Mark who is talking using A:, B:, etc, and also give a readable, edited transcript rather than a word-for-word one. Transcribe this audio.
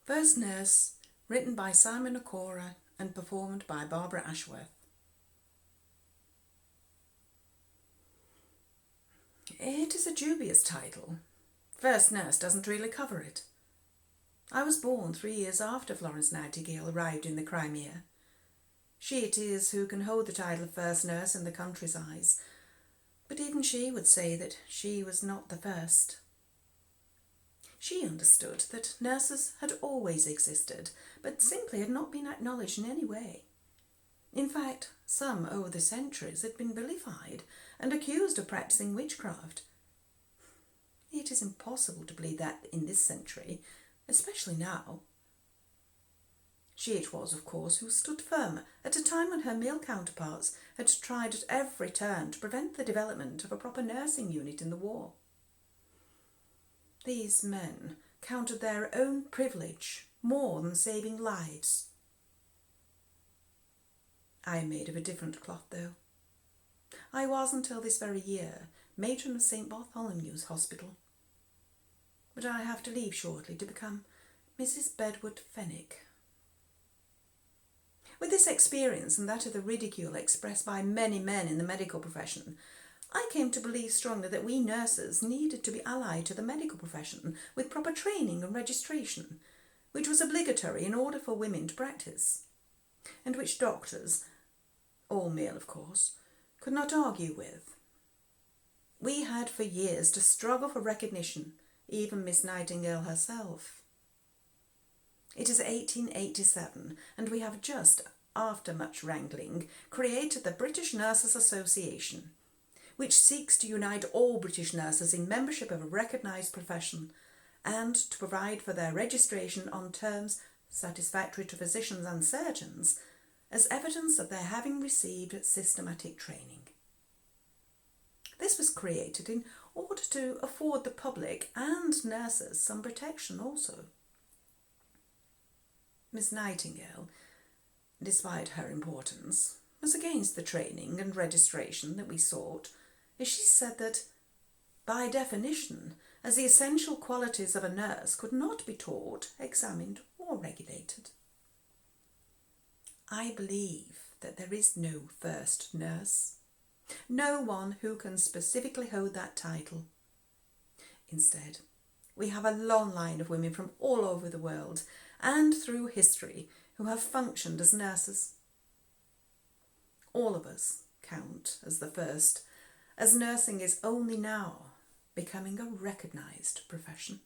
A: First Nurse, written by Simon Okora and performed by Barbara Ashworth. It is a dubious title. First Nurse doesn't really cover it. I was born 3 years after Florence Nightingale arrived in the Crimea. She it is who can hold the title of First Nurse in the country's eyes, but even she would say that she was not the first. She understood that nurses had always existed, but simply had not been acknowledged in any way. In fact, some over the centuries had been vilified and accused of practicing witchcraft. It is impossible to believe that in this century, especially now. She it was, of course, who stood firm at a time when her male counterparts had tried at every turn to prevent the development of a proper nursing unit in the war. These men counted their own privilege more than saving lives. I am made of a different cloth, though. I was, until this very year, matron of St. Bartholomew's Hospital. But I have to leave shortly to become Mrs. Bedward Fenwick. With this experience and that of the ridicule expressed by many men in the medical profession, I came to believe strongly that we nurses needed to be allied to the medical profession with proper training and registration, which was obligatory in order for women to practice, and which doctors, all male of course, could not argue with. We had for years to struggle for recognition, even Miss Nightingale herself. It is 1887, and we have just, after much wrangling, created the British Nurses Association, which seeks to unite all British nurses in membership of a recognised profession and to provide for their registration on terms satisfactory to physicians and surgeons as evidence of their having received systematic training. This was created in order to afford the public and nurses some protection also. Miss Nightingale, despite her importance, was against the training and registration that we sought, as she said that, by definition, as the essential qualities of a nurse could not be taught, examined or regulated. I believe that there is no first nurse, no one who can specifically hold that title. Instead, we have a long line of women from all over the world and through history who have functioned as nurses. All of us count as the first, as nursing is only now becoming a recognised profession.